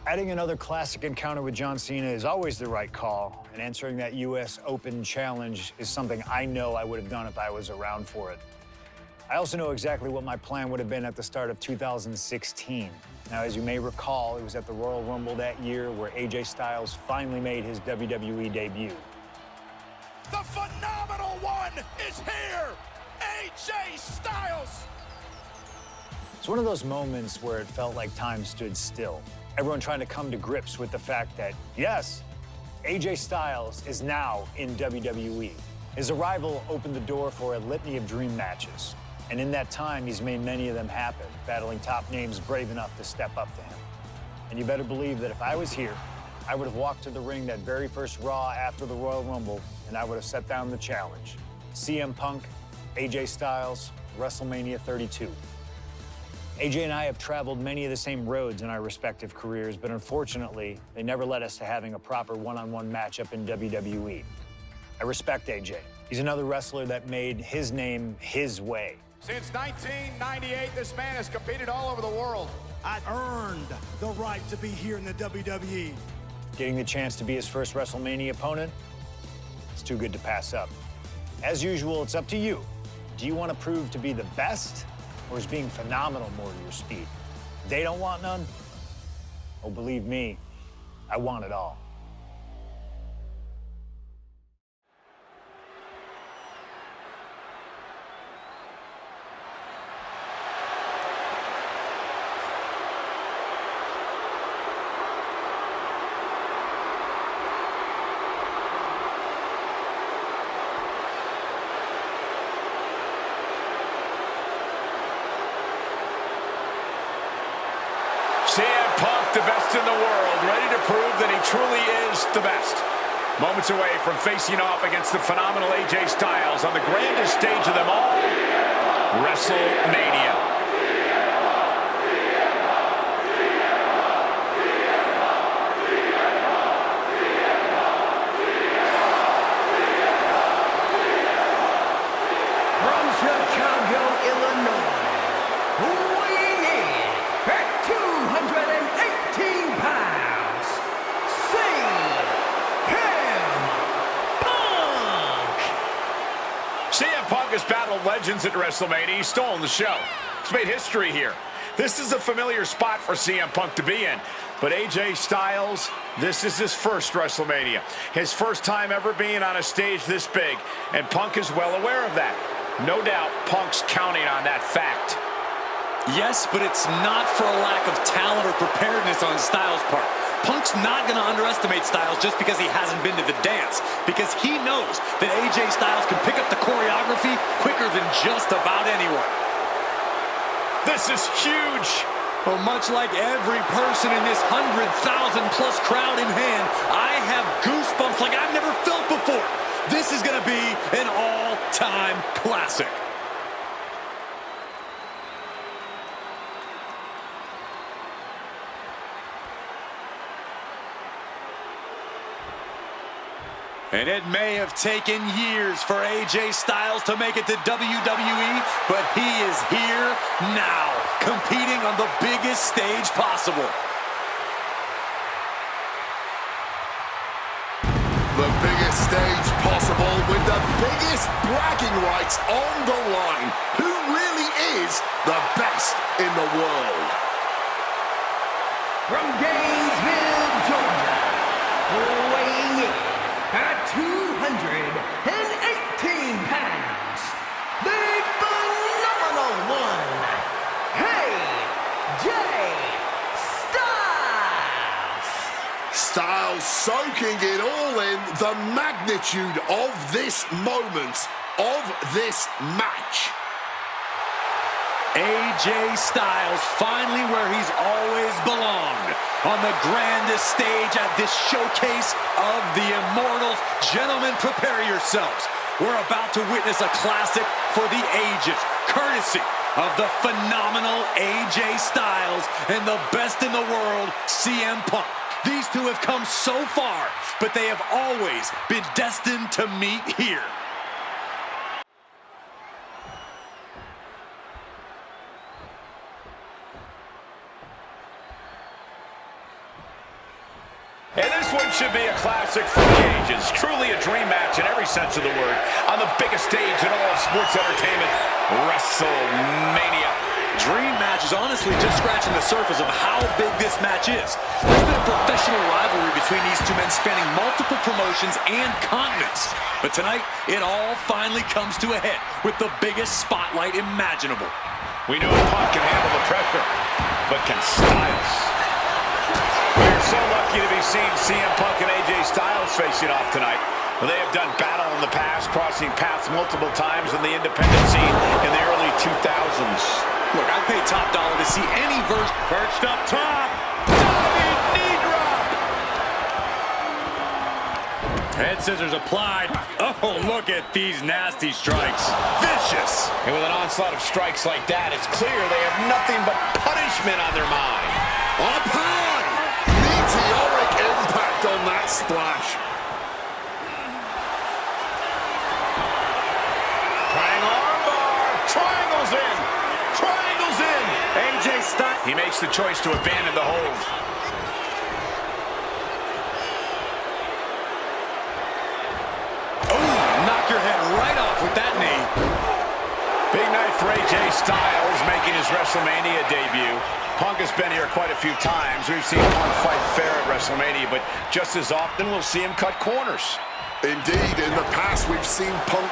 Adding another classic encounter with John Cena is always the right call, and answering that U.S. Open challenge is something I know I would have done if I was around for it. I also know exactly what my plan would have been at the start of 2016. Now, as you may recall, it was at the Royal Rumble that year where AJ Styles finally made his WWE debut. The phenomenal one is here! AJ Styles! It's one of those moments where it felt like time stood still. Everyone trying to come to grips with the fact that, yes, AJ Styles is now in WWE. His arrival opened the door for a litany of dream matches. And in that time, he's made many of them happen, battling top names brave enough to step up to him. And you better believe that if I was here, I would have walked to the ring that very first Raw after the Royal Rumble, and I would have set down the challenge. CM Punk, AJ Styles, WrestleMania 32. AJ and I have traveled many of the same roads in our respective careers, but unfortunately, they never led us to having a proper one-on-one matchup in WWE. I respect AJ. He's another wrestler that made his name his way. Since 1998, this man has competed all over the world. I earned the right to be here in the WWE. Getting the chance to be his first WrestleMania opponent, it's too good to pass up. As usual, it's up to you. Do you want to prove to be the best, or is being phenomenal more to your speed? They don't want none? Oh, believe me, I want it all. CM Punk, the best in the world, ready to prove that he truly is the best. Moments away from facing off against the phenomenal AJ Styles on the grandest stage of them all, WrestleMania. From Chicago, Illinois, weighing in at 218 pounds, CM Punk has battled legends at WrestleMania. He's stolen the show. He's made history here. This is a familiar spot for CM Punk to be in. But AJ Styles, this is his first WrestleMania. His first time ever being on a stage this big. And Punk is well aware of that. No doubt Punk's counting on that fact. Yes, but it's not for a lack of talent or preparedness on Styles' part. Punk's not going to underestimate Styles just because he hasn't been to the dance, because he knows that AJ Styles can pick up the choreography quicker than just about anyone. This is huge. Well, much like every person in this 100,000-plus crowd in hand, I have goosebumps like I've never felt before. This is going to be an all-time classic. And it may have taken years for AJ Styles to make it to WWE, but he is here now, competing on the biggest stage possible. The biggest stage possible with the biggest bragging rights on the line. Who really is the best in the world? from Gainesville, Georgia, weighing in at 218 pounds, the phenomenal one, AJ Styles Styles. soaking it all in, the magnitude of this moment, of this match. AJ Styles finally where he's always belonged, on the grandest stage at this showcase of the Immortals. Gentlemen, prepare yourselves. We're about to witness a classic for the ages, courtesy of the phenomenal AJ Styles and the best in the world, CM Punk. These two have come so far, but they have always been destined to meet here. This one should be a classic for the ages. Truly a dream match in every sense of the word. On the biggest stage in all of sports entertainment, WrestleMania. Dream match is honestly just scratching the surface of how big this match is. There's been a professional rivalry between these two men spanning multiple promotions and continents. But tonight, it all finally comes to a head with the biggest spotlight imaginable. We know Punk can handle the pressure, but can Styles? We're so lucky to be seeing CM Punk and AJ Styles facing off tonight. They have done battle in the past, crossing paths multiple times in the independent scene in the early 2000s. Look, I'd pay top dollar to see any version. Perched up top. Diving knee drop. Head scissors applied. Oh, look at these nasty strikes. Vicious. And with an onslaught of strikes like that, it's clear they have nothing but punishment on their mind. Up high! Meteoric impact on that splash. Triangle armbar. Triangles in. Triangles in. AJ Styles. He makes the choice to abandon the hold. Oh, knock your head right off with that knee. Big night for AJ Styles making his WrestleMania debut. Punk has been here quite a few times. We've seen Punk fight fair at WrestleMania, but just as often we'll see him cut corners. Indeed, in the past we've seen Punk.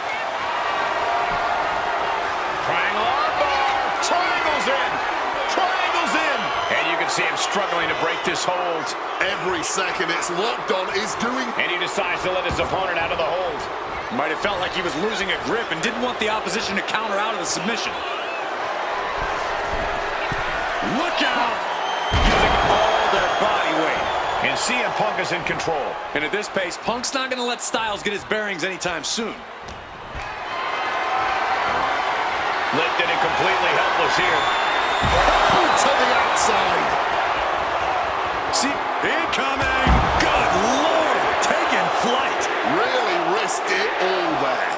Triangle armbar. Triangles in. Triangles in. And you can see him struggling to break this hold. Every second it's locked on is doing. And he decides to let his opponent out of the hold. Might have felt like he was losing a grip and didn't want the opposition to counter out of the submission. Look out! Using all their body weight. And CM Punk is in control. And at this pace, Punk's not going to let Styles get his bearings anytime soon. Lifted and completely helpless here. Oh, to the outside. See, incoming! Good Lord! Taking flight! Really risked it all there.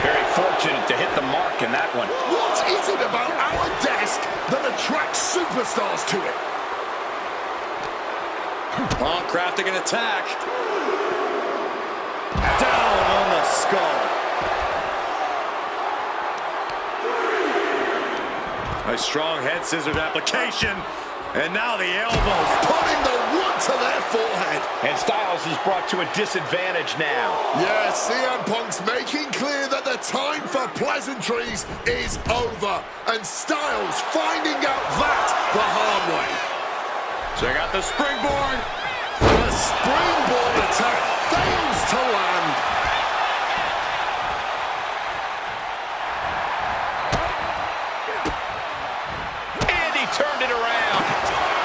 Very fortunate to hit the mark in that one. What is it about our desk that attracts superstars to it? Punk crafting an attack. Down on the skull. A strong head scissors application. And now the elbows. Putting the wood to their forehead. And Styles is brought to a disadvantage now. Yes, CM Punk's making clear that the time for pleasantries is over. And Styles finding out that the hard way. Check out the springboard. The springboard attack fails to land. And he turned it around.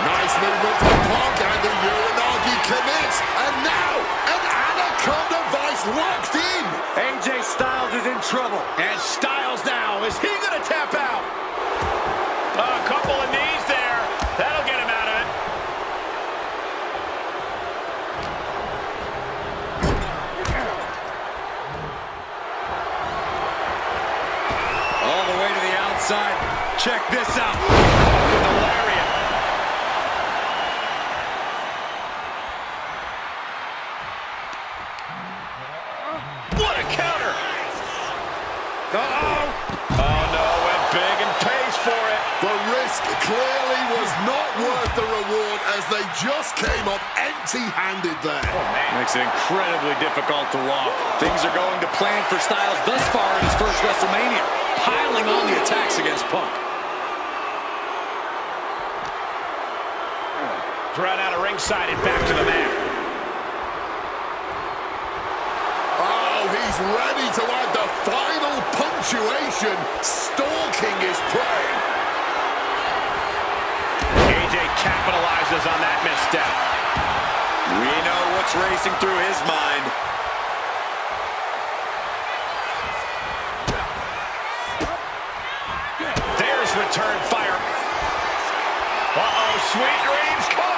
Nice movement from Punk, and the Uranagi connects. And now, an Anaconda Vice locked in. AJ Styles is in trouble. And Styles now, is he going to tap out? A couple of knees there. That'll get him out of it. All the way to the outside. Check this out. With the lariat. What a counter. Uh-oh. Oh, no, went big and pays for it. The risk clearly was not worth the reward as they just came up empty-handed there. Oh, man. Makes it incredibly difficult to walk. Things are going to plan for Styles thus far in his first WrestleMania, piling on the attacks against Punk. Thrown out of ringside and back to the mat. Oh, he's ready to add the final punctuation, stalking his prey. AJ capitalizes on that misstep. We know what's racing through his mind. There's return fire. Uh-oh, sweet dreams coming.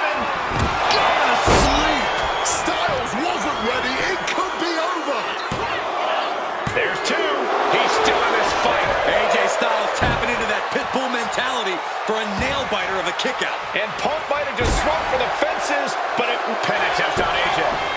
Sleep. Styles wasn't ready. It could be over. There's two. He's still in this fight. AJ Styles tapping into that pit bull mentality for a nail-biter of a kick-out. And Punk might have just swung for the fences, but it pin attempt on AJ.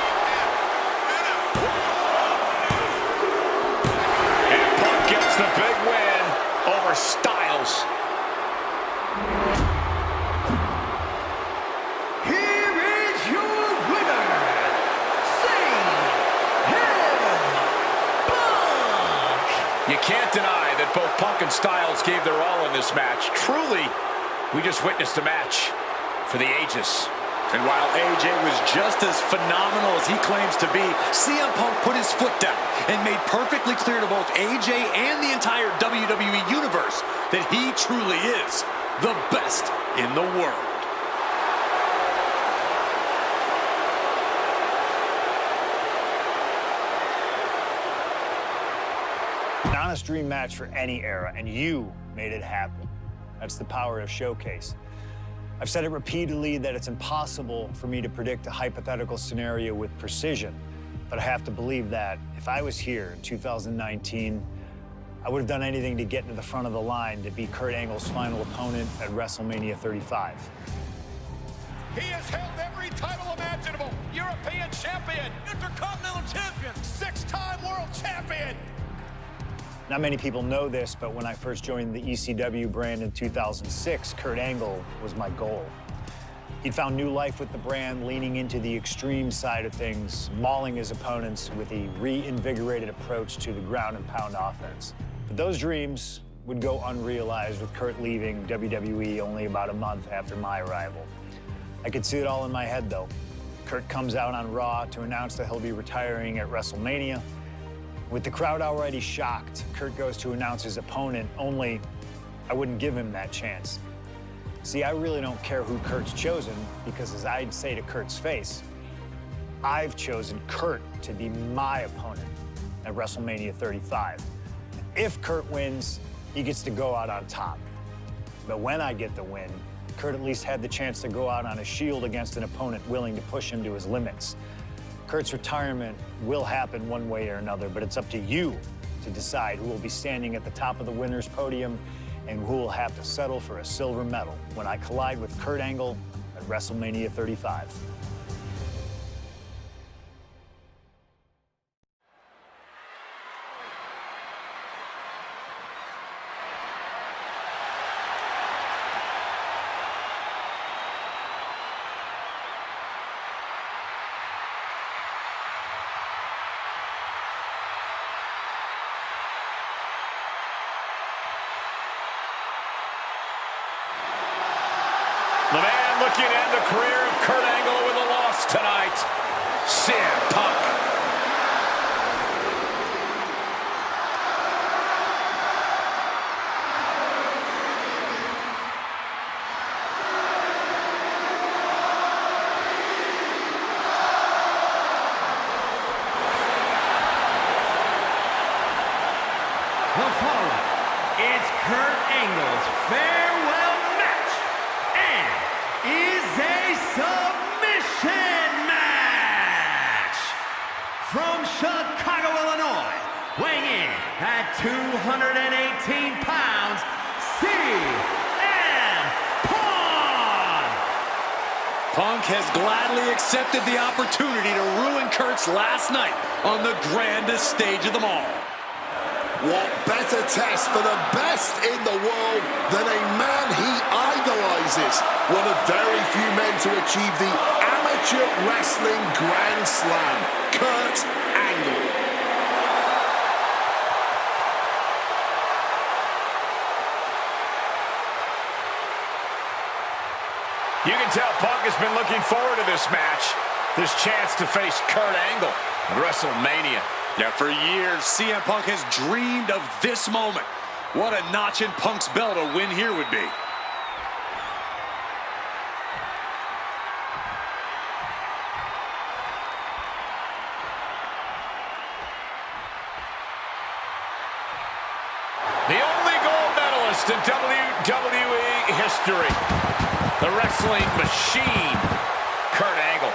can't deny that both Punk and Styles gave their all in this match. Truly, we just witnessed a match for the ages. And while AJ was just as phenomenal as he claims to be, CM Punk put his foot down and made perfectly clear to both AJ and the entire WWE Universe that he truly is the best in the world. An honest dream match for any era, and you made it happen. That's the power of Showcase. I've said it repeatedly that it's impossible for me to predict a hypothetical scenario with precision, but I have to believe that if I was here in 2019, I would have done anything to get to the front of the line to be Kurt Angle's final opponent at WrestleMania 35. He has held every title imaginable. European champion, Intercontinental champion, 6-time world champion. Not many people know this, but when I first joined the ECW brand in 2006, Kurt Angle was my goal. He'd found new life with the brand, leaning into the extreme side of things, mauling his opponents with a reinvigorated approach to the ground and pound offense. But those dreams would go unrealized with Kurt leaving WWE only about a month after my arrival. I could see it all in my head, though. Kurt comes out on Raw to announce that he'll be retiring at WrestleMania. With the crowd already shocked, Kurt goes to announce his opponent, only I wouldn't give him that chance. See, I really don't care who Kurt's chosen, because as I'd say to Kurt's face, I've chosen Kurt to be my opponent at WrestleMania 35. If Kurt wins, he gets to go out on top. But when I get the win, Kurt at least had the chance to go out on a shield against an opponent willing to push him to his limits. Kurt's retirement will happen one way or another, but it's up to you to decide who will be standing at the top of the winner's podium and who will have to settle for a silver medal when I collide with Kurt Angle at WrestleMania 35. The man looking to end the career of Kurt Angle with a loss tonight, CM Punk. The following is Kurt Angle's farewell match and is a submission match. From Chicago, Illinois, weighing in at 218 pounds, CM Punk. Punk has gladly accepted the opportunity to ruin Kurt's last night on the grandest stage of them all. What better test for the best in the world than a man he idolizes? One of very few men to achieve the amateur wrestling Grand Slam, Kurt Angle. You can tell Punk has been looking forward to this match, this chance to face Kurt Angle at WrestleMania. Yeah, for years, CM Punk has dreamed of this moment. What a notch in Punk's belt a win here would be. The only gold medalist in WWE history, the wrestling machine, Kurt Angle.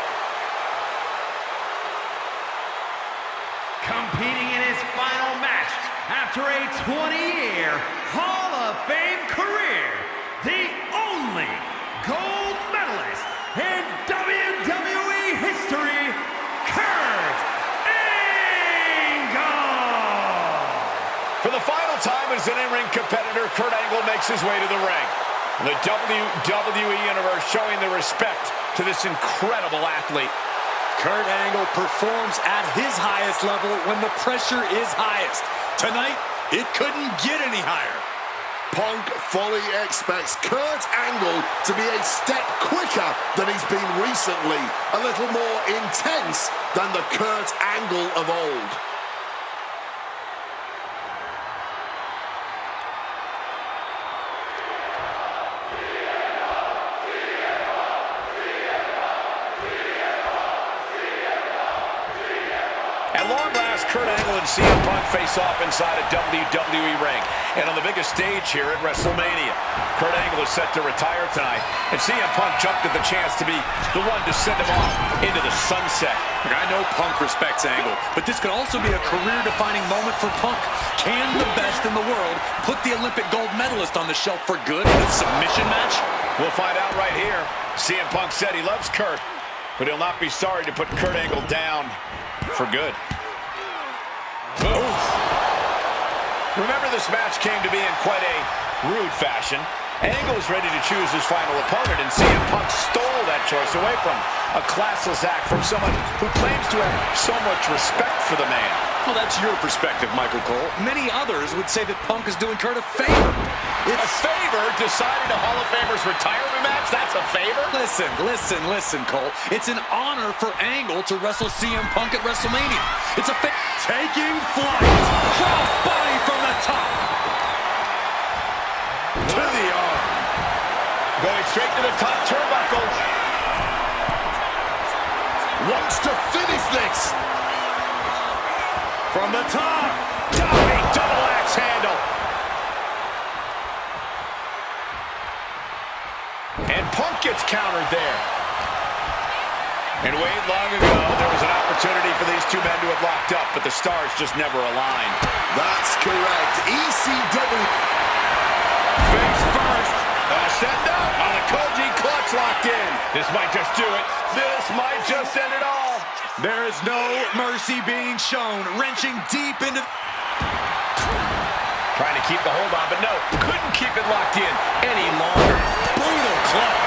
Competing in his final match after a 20-year Hall of Fame career, the only gold medalist in WWE history, Kurt Angle! For the final time as an in-ring competitor, Kurt Angle makes his way to the ring. The WWE Universe showing their respect to this incredible athlete. Kurt Angle performs at his highest level when the pressure is highest. Tonight, It couldn't get any higher. Punk fully expects Kurt Angle to be a step quicker than he's been recently, a little more intense than the Kurt Angle of old. At long last, Kurt Angle and CM Punk face off inside a WWE ring. And on the biggest stage here at WrestleMania. Kurt Angle is set to retire tonight. And CM Punk jumped at the chance to be the one to send him off into the sunset. I know Punk respects Angle, but this could also be a career-defining moment for Punk. Can the best in the world put the Olympic gold medalist on the shelf for good in a submission match? We'll find out right here. CM Punk said he loves Kurt, but he'll not be sorry to put Kurt Angle down for good. Oof. Remember, this match came to be in quite a rude fashion. Angle was ready to choose his final opponent, and CM Punk stole that choice away from him. A classless act from someone who claims to have so much respect for the man. Well, that's your perspective, Michael Cole. Many others would say that Punk is doing Kurt a favor. It's a favor? Deciding a Hall of Famer's retirement match? That's a favor? Listen, Cole. It's an honor for Angle to wrestle CM Punk at WrestleMania. It's a taking flight. Cross body from the top. To the arm. Going straight to the top turnbuckle. Wants to finish this. From the top. Diving double axe handle. And Punk gets countered there. And wait, long ago, there was an opportunity for these two men to have locked up, but the stars just never aligned. That's correct. ECW. Face first. Set up on a Koji clutch locked in. This might just do it. This might just end it all. There is no mercy being shown. Wrenching deep into... Trying to keep the hold on, but no, couldn't keep it locked in any longer. Brutal club.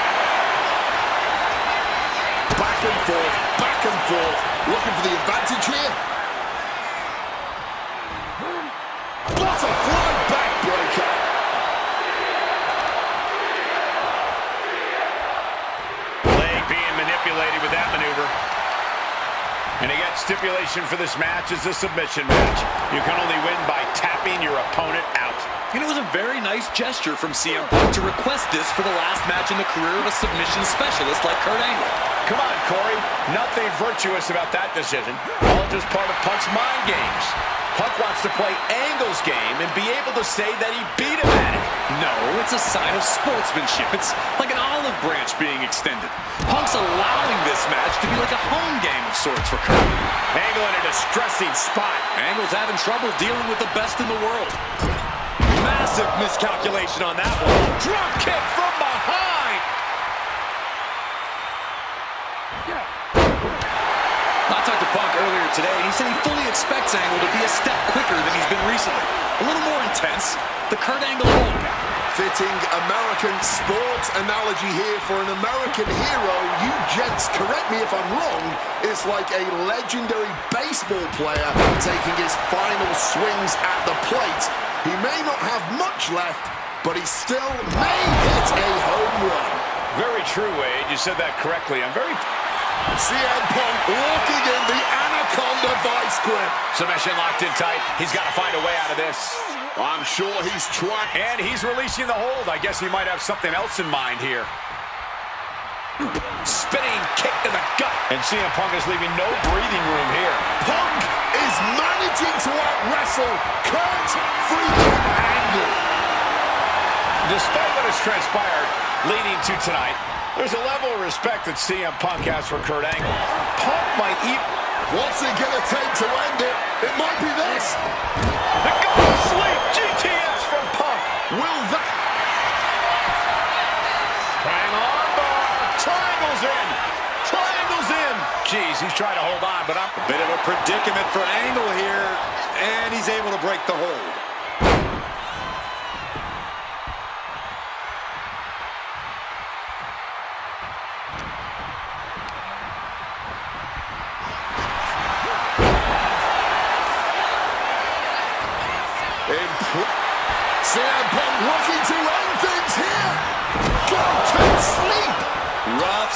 Back and forth, looking for the advantage here. What a fly backbreaker. Leg being manipulated with that maneuver. And again, stipulation for this match is a submission match. You can only win by tapping your opponent out. And it was a very nice gesture from CM Punk to request this for the last match in the career of a submission specialist like Kurt Angle. Come on, Corey. Nothing virtuous about that decision. All just part of Punk's mind games. Punk wants to play Angle's game and be able to say that he beat him at it. No, it's a sign of sportsmanship. It's like an olive branch being extended. Punk's allowing this match to be like a home game of sorts for Kurt. Angle in a distressing spot. Angle's having trouble dealing with the best in the world. Massive miscalculation on that one. Drop kick from behind. I talked to Punk earlier today, and he said he fully expects Angle to be a step quicker than he's been recently. A little more intense. The Kurt Angle home. Fitting American sports analogy here for an American hero. You gents, correct me if I'm wrong, it's like a legendary baseball player taking his final swings at the plate. He may not have much left, but he still may hit a home run. Very true, Wade. You said that correctly. I'm very... CM Punk walking in the Anaconda vice grip. Submission locked in tight. He's got to find a way out of this. I'm sure he's trying. And he's releasing the hold. I guess he might have something else in mind here. Spinning kick to the gut. And CM Punk is leaving no breathing room here. Punk is managing to out-wrestle Kurt freaking Angle. Despite what has transpired leading to tonight, there's a level of respect that CM Punk has for Kurt Angle. Punk might even... What's it gonna take to end it? It might be this. The go to sleep GTS from Punk. Will that... Hang on, bar. Triangle's in. Triangle's in. Jeez, he's trying to hold on, but I'm... A bit of a predicament for Angle here, and he's able to break the hold.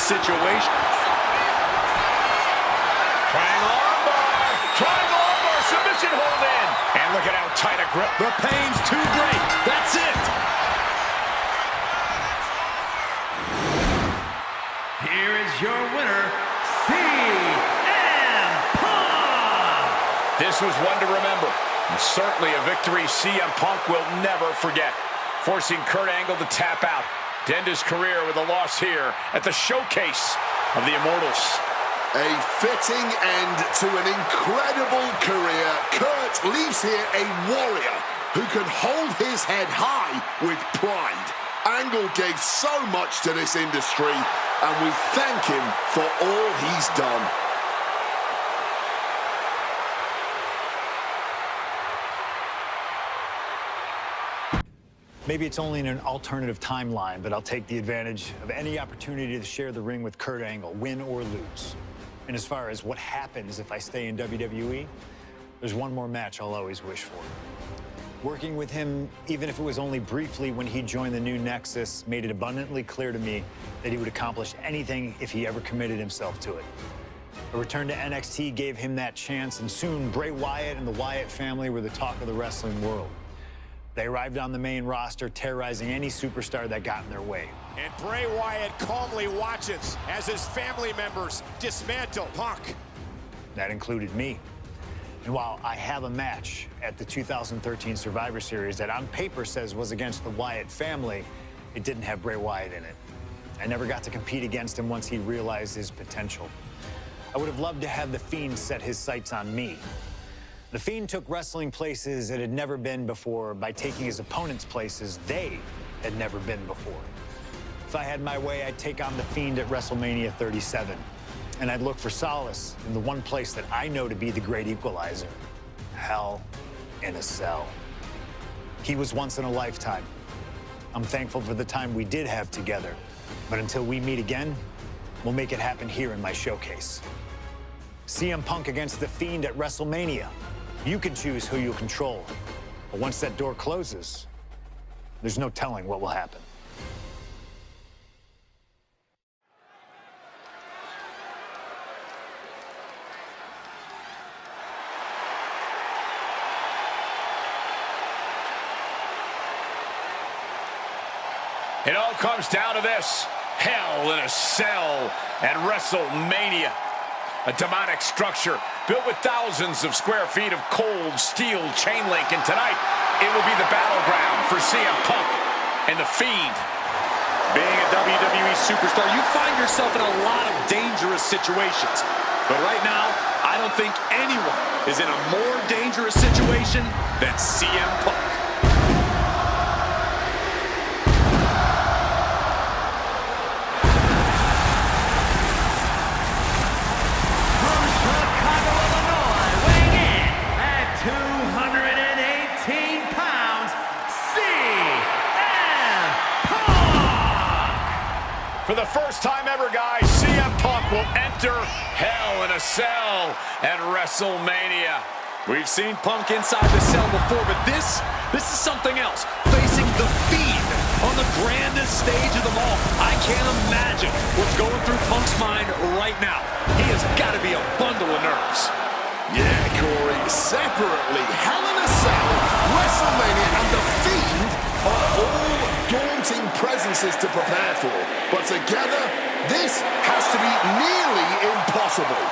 situation. Triangle armbar, submission hold in. And look at how tight a grip. The pain's too great. That's it. Here is your winner, CM Punk. This was one to remember. And certainly a victory CM Punk will never forget. Forcing Kurt Angle to tap out to end his career with a loss here at the showcase of the Immortals. A fitting end to an incredible career. Kurt leaves here a warrior who can hold his head high with pride. Angle gave so much to this industry, and we thank him for all he's done. Maybe it's only in an alternative timeline, but I'll take the advantage of any opportunity to share the ring with Kurt Angle, win or lose. And as far as what happens if I stay in WWE, there's one more match I'll always wish for. Working with him, even if it was only briefly when he joined the new Nexus, made it abundantly clear to me that he would accomplish anything if he ever committed himself to it. A return to NXT gave him that chance, and soon Bray Wyatt and the Wyatt family were the talk of the wrestling world. They arrived on the main roster, terrorizing any superstar that got in their way. And Bray Wyatt calmly watches as his family members dismantle Punk. That included me. And while I have a match at the 2013 Survivor Series that on paper says was against the Wyatt family, it didn't have Bray Wyatt in it. I never got to compete against him once he realized his potential. I would have loved to have the Fiend set his sights on me. The Fiend took wrestling places it had never been before by taking his opponents places they had never been before. If I had my way, I'd take on the Fiend at WrestleMania 37. And I'd look for solace in the one place that I know to be the great equalizer: Hell in a Cell. He was once in a lifetime. I'm thankful for the time we did have together. But until we meet again, we'll make it happen here in my showcase. CM Punk against the Fiend at WrestleMania. You can choose who you'll control. But once that door closes, there's no telling what will happen. It all comes down to this: Hell in a Cell at WrestleMania. A demonic structure built with thousands of square feet of cold steel chain link. And tonight, it will be the battleground for CM Punk and the Fiend. Being a WWE superstar, you find yourself in a lot of dangerous situations. But right now, I don't think anyone is in a more dangerous situation than CM Punk. For the first time ever, guys, CM Punk will enter Hell in a Cell at WrestleMania. We've seen Punk inside the cell before, but this is something else. Facing the Fiend on the grandest stage of them all. I can't imagine what's going through Punk's mind right now. He has got to be a bundle of nerves. Yeah, Corey, separately, Hell in a Cell, WrestleMania, and the Fiend are all daunting presences to prepare for. But together, this has to be nearly impossible.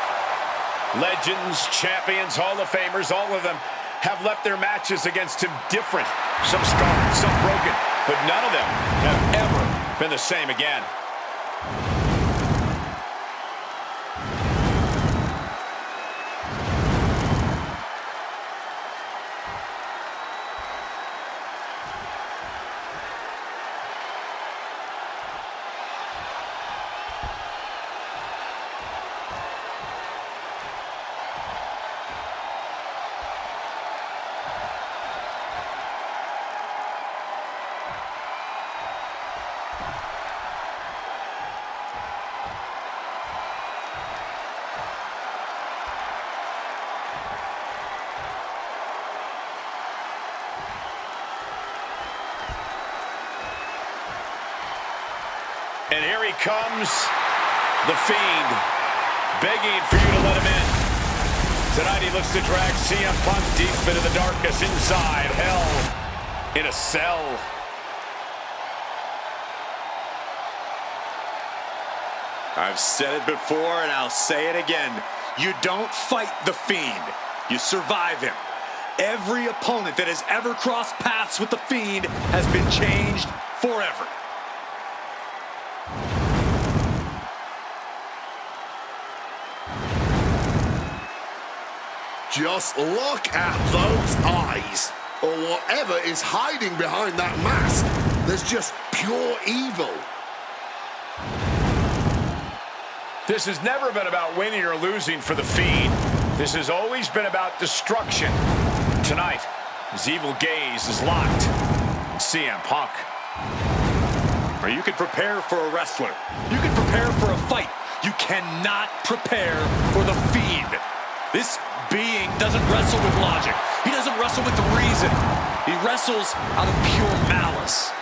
Legends, champions, Hall of Famers, all of them have left their matches against him different. Some scarred, some broken, but none of them have ever been the same again. And here he comes, The Fiend begging for you to let him in. Tonight he looks to drag CM Punk deep into the darkness, inside hell, in a cell. I've said it before and I'll say it again. You don't fight the Fiend, you survive him. Every opponent that has ever crossed paths with the Fiend has been changed forever. Just look at those eyes, or whatever is hiding behind that mask. There's just pure evil. This has never been about winning or losing for the Fiend. This has always been about destruction. Tonight, his evil gaze is locked on CM Punk. Or you can prepare for a wrestler. You can prepare for a fight. You cannot prepare for the Fiend. This being doesn't wrestle with logic. He doesn't wrestle with reason. He wrestles out of pure malice.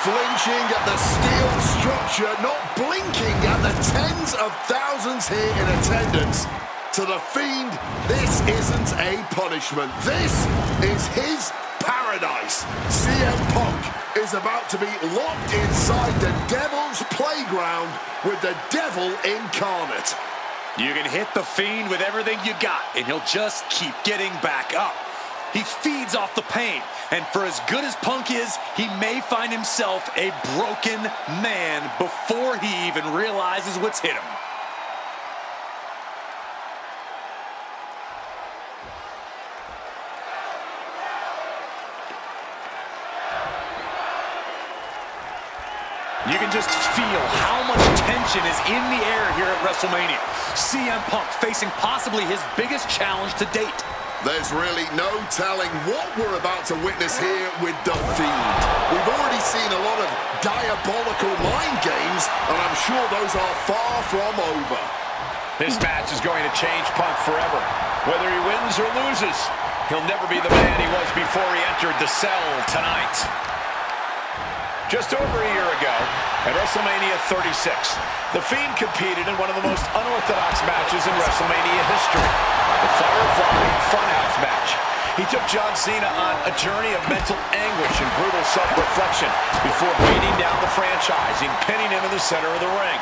Flinching at the steel structure, not blinking at the tens of thousands here in attendance. To the Fiend, this isn't a punishment. This is his paradise. CM Punk is about to be locked inside the devil's playground with the devil incarnate. You can hit the Fiend with everything you got, and he'll just keep getting back up. He feeds off the pain, and for as good as Punk is, he may find himself a broken man before he even realizes what's hit him. You can just feel how much tension is in the air here at WrestleMania. CM Punk facing possibly his biggest challenge to date. There's really no telling what we're about to witness here with the Fiend. We've already seen a lot of diabolical mind games, and I'm sure those are far from over. This match is going to change Punk forever. Whether he wins or loses, he'll never be the man he was before he entered the cell tonight. Just over a year ago, at WrestleMania 36, The Fiend competed in one of the most unorthodox matches in WrestleMania history, the Firefly Funhouse match. He took John Cena on a journey of mental anguish and brutal self-reflection before beating down the franchise and pinning him in the center of the ring.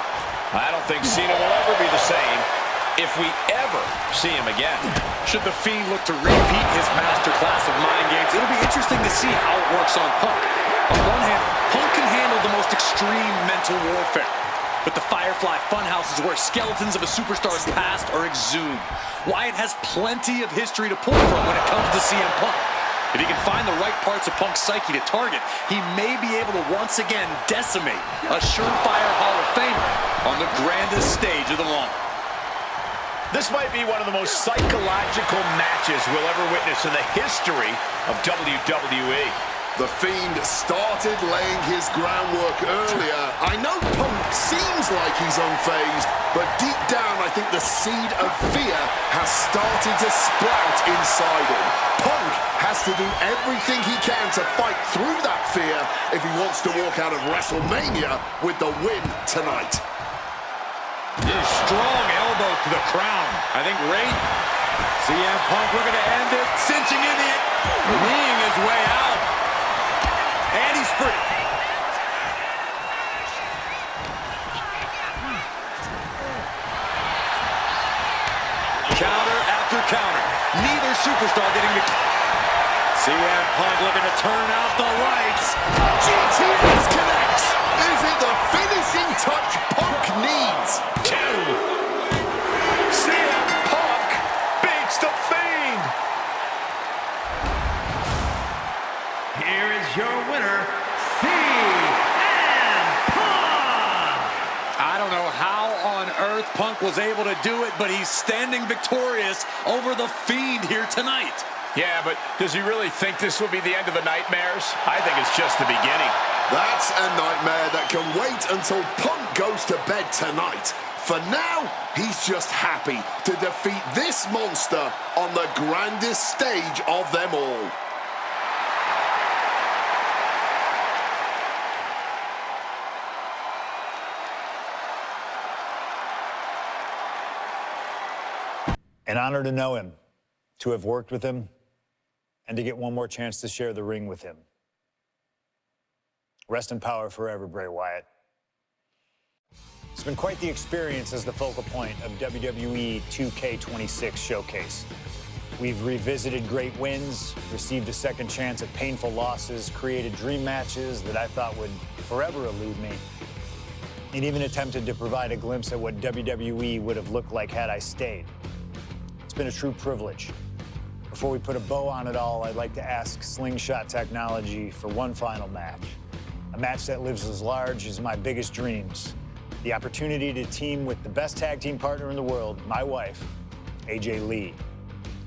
I don't think Cena will ever be the same if we ever see him again. Should The Fiend look to repeat his masterclass of mind games, it'll be interesting to see how it works on Punk. On one hand, Punk can handle the most extreme mental warfare, but the Firefly Funhouse is where skeletons of a superstar's past are exhumed. Wyatt has plenty of history to pull from when it comes to CM Punk. If he can find the right parts of Punk's psyche to target, he may be able to once again decimate a surefire Hall of Famer on the grandest stage of them all. This might be one of the most psychological matches we'll ever witness in the history of WWE. The Fiend started laying his groundwork earlier. I know Punk seems like he's unfazed, but deep down I think the seed of fear has started to sprout inside him. Punk has to do everything he can to fight through that fear if he wants to walk out of WrestleMania with the win tonight. Strong elbows to the crown. I think CM Punk looking to end it, cinching in the kneeing his way out. And he's free. Counter after counter. Neither superstar getting the... CM Punk looking to turn out the lights. GTS connects. Is it the finishing touch Punk needs? CM Punk beats the Fiend. Here is your winner, CM Punk. I don't know how on earth earth, Punk was able to do it, but he's standing victorious over the Fiend here tonight. Yeah, but does he really think this will be the end of the nightmares? I think it's just the beginning. That's a nightmare that can wait until Punk goes to bed tonight. For now, he's just happy to defeat this monster on the grandest stage of them all. An honor to know him, to have worked with him, and to get one more chance to share the ring with him. Rest in power forever, Bray Wyatt. It's been quite the experience as the focal point of WWE 2K26 Showcase. We've revisited great wins, received a second chance at painful losses, created dream matches that I thought would forever elude me, and even attempted to provide a glimpse at what WWE would have looked like had I stayed. It's been a true privilege. Before we put a bow on it all, I'd like to ask Slingshot Technology for one final match. A match that lives as large as my biggest dreams. The opportunity to team with the best tag team partner in the world, my wife, AJ Lee.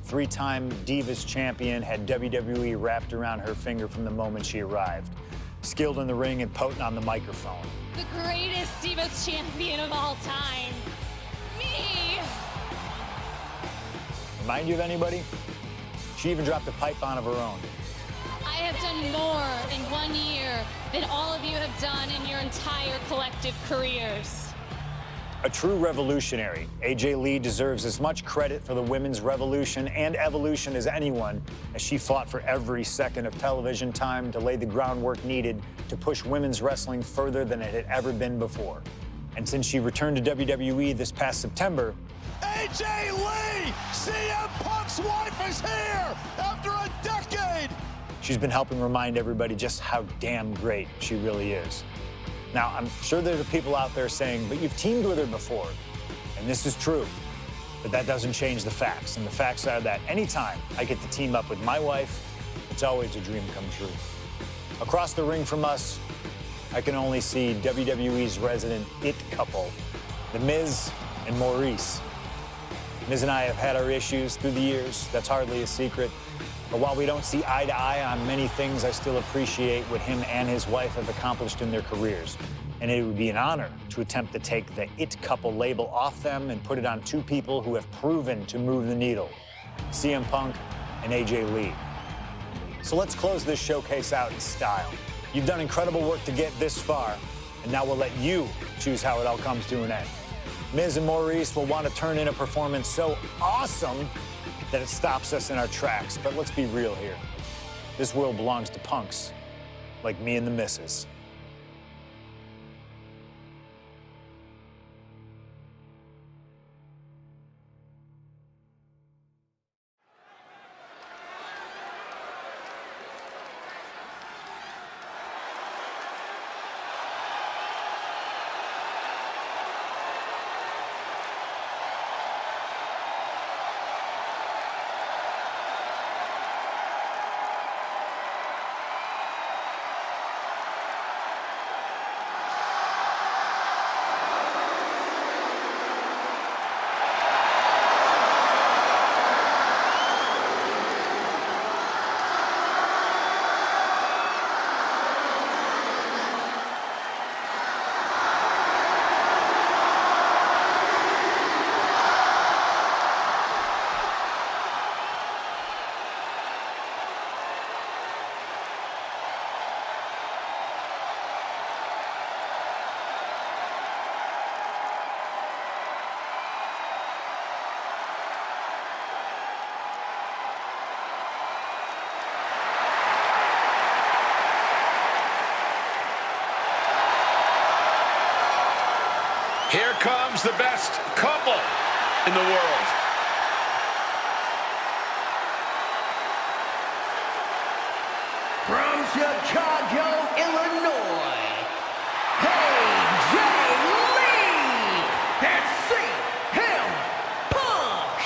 Three-time Divas champion, had WWE wrapped around her finger from the moment she arrived. Skilled in the ring and potent on the microphone. The greatest Divas champion of all time. Me! Remind you of anybody? She even dropped a pipe on of her own. I have done more in 1 year than all of you have done in your entire collective careers. A true revolutionary, AJ Lee deserves as much credit for the women's revolution and evolution as anyone, as she fought for every second of television time to lay the groundwork needed to push women's wrestling further than it had ever been before. And since she returned to WWE this past September, AJ Lee! CM Punk's wife is here after a decade! she's been helping remind everybody just how damn great she really is. Now, I'm sure there are people out there saying, but you've teamed with her before. And this is true, but that doesn't change the facts. And the facts are that anytime I get to team up with my wife, it's always a dream come true. Across the ring from us, I can only see WWE's resident it couple, The Miz and Maryse. Miz and I have had our issues through the years. That's hardly a secret. But while we don't see eye to eye on many things, I still appreciate what him and his wife have accomplished in their careers. And it would be an honor to attempt to take the it couple label off them and put it on two people who have proven to move the needle, CM Punk and AJ Lee. So let's close this showcase out in style. You've done incredible work to get this far, and now we'll let you choose how it all comes to an end. Miz and Maryse will want to turn in a performance so awesome that it stops us in our tracks. But let's be real here. This world belongs to punks like me and the missus. Here comes the best couple in the world. From Chicago, Illinois, AJ Lee and CM Punk.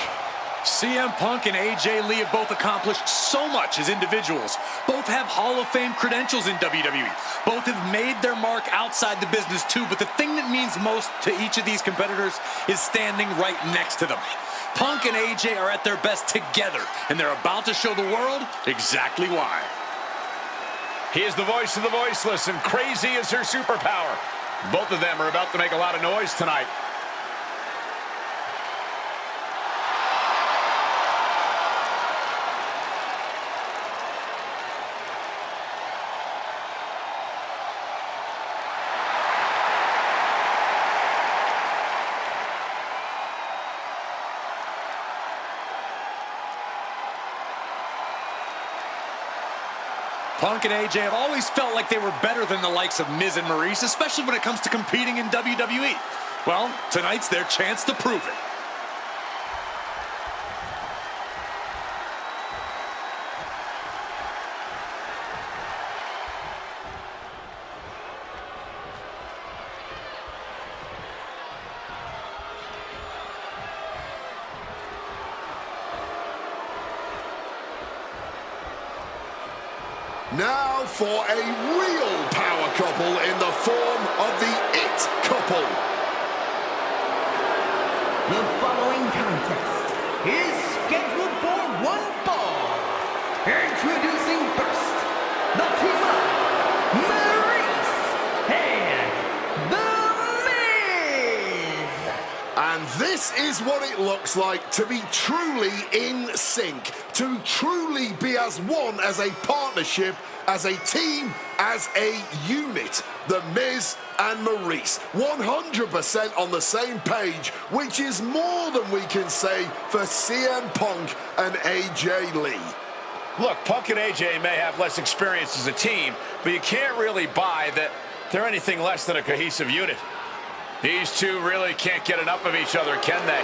CM Punk and AJ Lee have both accomplished so much as individuals. Both have Hall of Fame credentials in WWE. Both have made their mark outside the business too, but the thing that means most to each of these competitors is standing right next to them. Punk and AJ are at their best together, and they're about to show the world exactly why. He is the voice of the voiceless, and crazy is her superpower. Both of them are about to make a lot of noise tonight. Punk and AJ have always felt like they were better than the likes of Miz and Maryse, especially when it comes to competing in WWE. Well, tonight's their chance to prove it. Now for a real power couple in the form of the It Couple. The following contest is scheduled for one fall. Introducing first, the team of Maryse and The Miz. And this is what it looks like to be truly in sync, to truly be as one, as a partnership, as a team, as a unit. The Miz and Maryse, 100% on the same page, which is more than we can say for CM Punk and AJ Lee. Look, Punk and AJ may have less experience as a team, but you can't really buy that they're anything less than a cohesive unit. These two really can't get enough of each other, can they?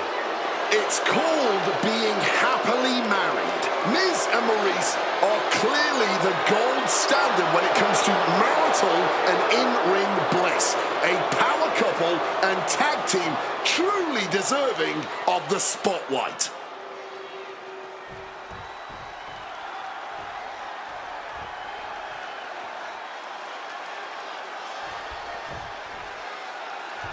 It's called being happily married. Miz and Maryse are clearly the gold standard when it comes to marital and in-ring bliss. A power couple and tag team truly deserving of the spotlight.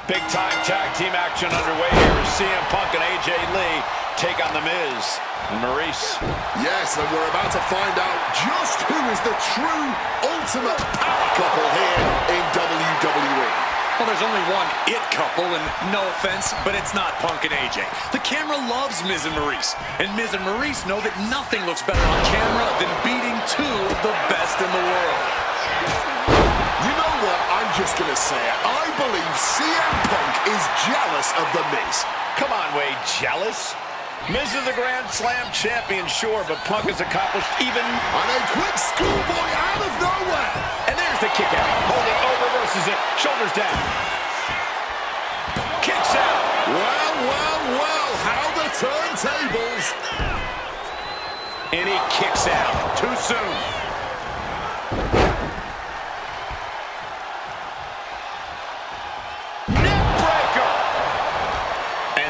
Big-time tag team action underway here as CM Punk and AJ Lee take on The Miz and Maryse. Yes, and we're about to find out just who is the true ultimate power couple here in WWE. Well, there's only one It Couple, and no offense, but it's not Punk and AJ. The camera loves Miz and Maryse, and Miz and Maryse know that nothing looks better on camera than beating two of the best in the world. You know what? I'm just going to say it. I believe CM Punk is jealous of The Miz. Come on, Wade, jealous? Miz is a Grand Slam champion, sure, but Punk has accomplished even... And a quick schoolboy out of nowhere. And there's the kick out. Holding over versus it. Shoulders down. Kicks out. Well, well, well. How the turntables. And he kicks out. Too soon.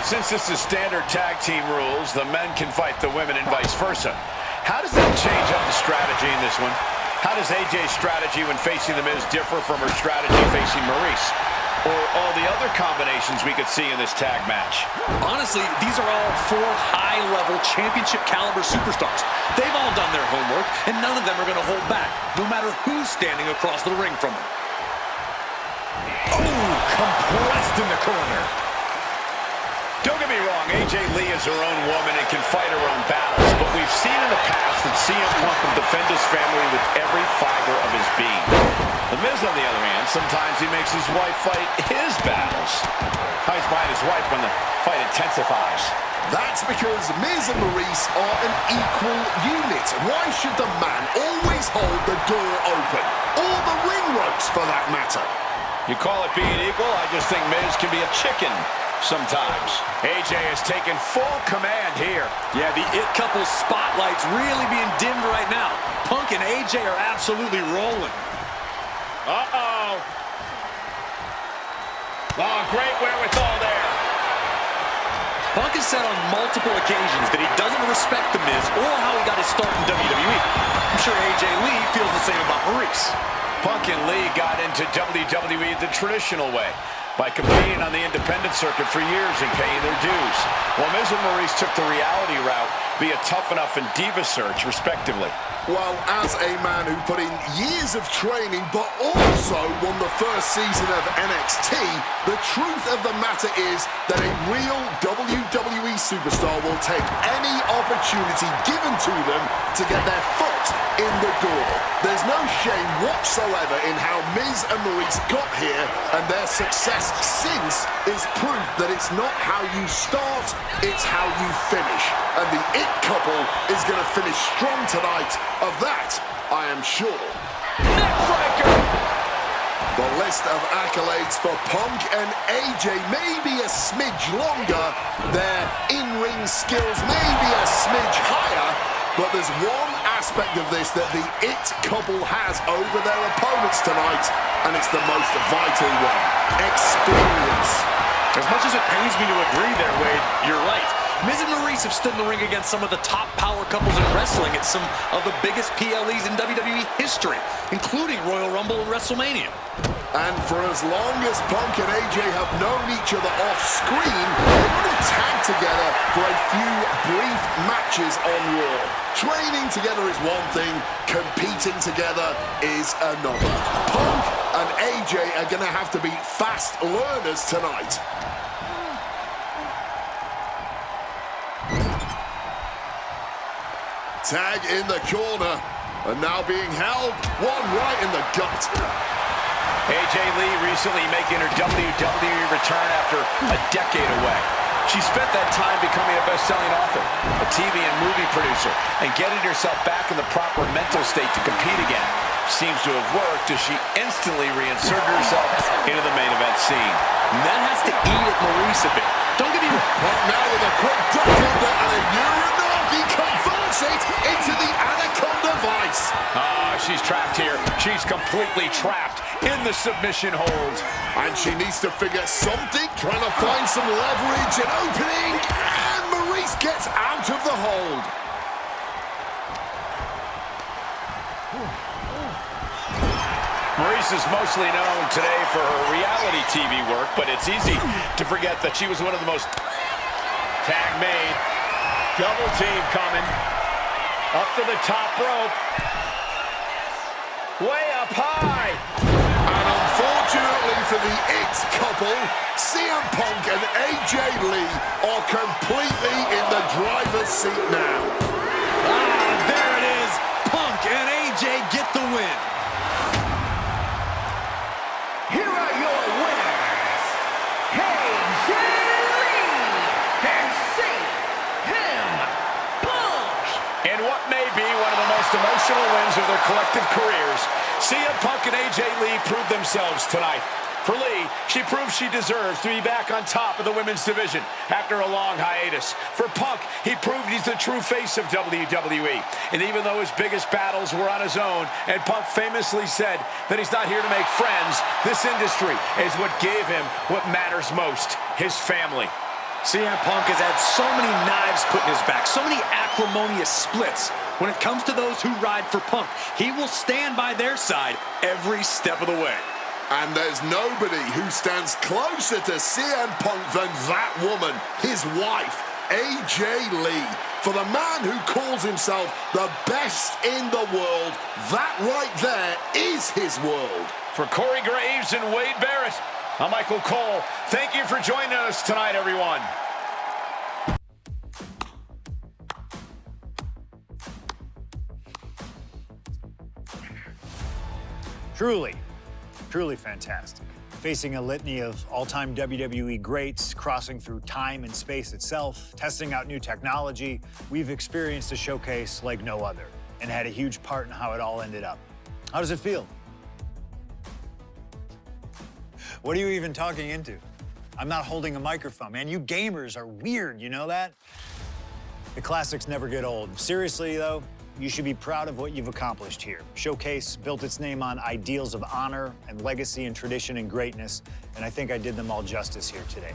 Since this is standard tag team rules, the men can fight the women and vice versa. How does that change up the strategy in this one? How does AJ's strategy when facing The Miz differ from her strategy facing Maryse? Or all the other combinations we could see in this tag match? Honestly, these are all four high-level championship caliber superstars. They've all done their homework, and none of them are going to hold back, no matter who's standing across the ring from them. Oh, compressed in the corner. Don't get me wrong, AJ Lee is her own woman and can fight her own battles, but we've seen in the past that CM Punk will defend his family with every fiber of his being. The Miz, on the other hand, sometimes he makes his wife fight his battles. Hides behind his wife when the fight intensifies. That's because Miz and Maryse are an equal unit. Why should the man always hold the door open? Or the ring ropes, for that matter? You call it being equal? I just think Miz can be a chicken sometimes. AJ has taken full command here. Yeah, the It Couple's spotlight's really being dimmed right now. Punk and AJ are absolutely rolling. Uh-oh. Oh, great wherewithal there. Punk has said on multiple occasions that he doesn't respect The Miz or how he got his start in WWE. I'm sure AJ Lee feels the same about Maryse. Punk and Lee got into WWE the traditional way, by competing on the independent circuit for years and paying their dues, while Miz and Maryse took the reality route via Tough Enough and Diva Search, respectively. Well, as a man who put in years of training but also won the first season of NXT, the truth of the matter is that a real WWE superstar will take any opportunity given to them to get their foot in the door. There's no shame whatsoever in how Miz and Maryse got here, and their success since is proof that it's not how you start, it's how you finish. And the It couple is going to finish strong tonight. Of that, I am sure. Neckbreaker! The list of accolades for Punk and AJ may be a smidge longer, their in-ring skills may be a smidge higher, but there's one aspect of this that the It couple has over their opponents tonight, and it's the most vital one: experience. As much as it pains me to agree there, Wade, you're right. Miz and Maryse have stood in the ring against some of the top power couples in wrestling at some of the biggest PLEs in WWE history, including Royal Rumble and WrestleMania. And for as long as Punk and AJ have known each other off-screen, they would have tagged together for a few brief matches on Raw. Training together is one thing, competing together is another. Punk and AJ are going to have to be fast learners tonight. Tag in the corner, and now being held, one right in the gut. AJ Lee recently making her WWE return after a decade away. She spent that time becoming a best-selling author, a TV and movie producer, and getting herself back in the proper mental state to compete again. Seems to have worked as she instantly reinserted herself into the main event scene. And that has to eat at Maryse a bit. Don't get me wrong. Punk now with a quick duck under and a Uranagi converts it into the Anaconda Vice. She's trapped here. She's completely trapped in the submission hold. And she needs to figure something, trying to find some leverage and opening, and Maryse gets out of the hold. Maryse is mostly known today for her reality TV work, but it's easy to forget that she was one of the most... Tag made. Double team coming. Up to the top rope. Way up high. And unfortunately for the It couple, CM Punk and AJ Lee are completely in the driver's seat now. There it is. Punk and AJ get the win. Here are your winners, AJ Lee and CM Punk. In what may be one of the most emotional wins of their collective careers, CM Punk and AJ Lee proved themselves tonight. For Lee, she proved she deserves to be back on top of the women's division after a long hiatus. For Punk, he proved he's the true face of WWE. And even though his biggest battles were on his own, and Punk famously said that he's not here to make friends, this industry is what gave him what matters most, his family. CM Punk has had so many knives put in his back, so many acrimonious splits. When it comes to those who ride for Punk, he will stand by their side every step of the way. And there's nobody who stands closer to CM Punk than that woman, his wife, AJ Lee. For the man who calls himself the best in the world, that right there is his world. For Corey Graves and Wade Barrett, I'm Michael Cole. Thank you for joining us tonight, everyone. Truly fantastic. Facing a litany of all-time WWE greats, crossing through time and space itself, testing out new technology, we've experienced a showcase like no other and had a huge part in how it all ended up. How does it feel? What are you even talking into? I'm not holding a microphone, man. You gamers are weird, you know that? The classics never get old. Seriously, though, you should be proud of what you've accomplished here. Showcase built its name on ideals of honor and legacy and tradition and greatness, and I think I did them all justice here today.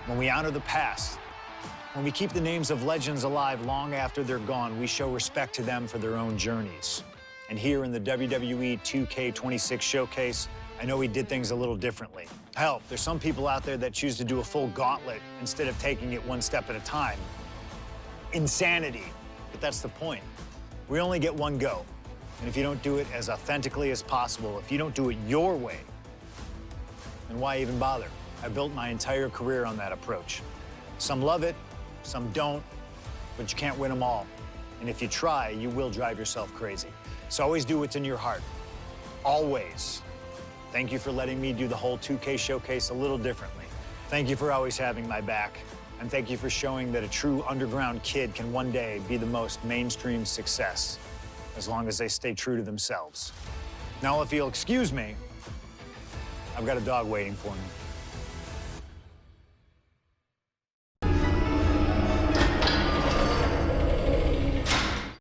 When we honor the past, When we keep the names of legends alive long after they're gone, we show respect to them for their own journeys. And here in the WWE 2K26 showcase, I know we did things a little differently. Hell, there's some people out there that choose to do a full gauntlet instead of taking it one step at a time. Insanity. But that's the point. We only get one go. And if you don't do it as authentically as possible, if you don't do it your way, then why even bother? I built my entire career on that approach. Some love it, some don't, but you can't win them all. And if you try, you will drive yourself crazy. So always do what's in your heart. Always. Thank you for letting me do the whole 2K showcase a little differently. Thank you for always having my back. And thank you for showing that a true underground kid can one day be the most mainstream success, as long as they stay true to themselves. Now, if you'll excuse me, I've got a dog waiting for me.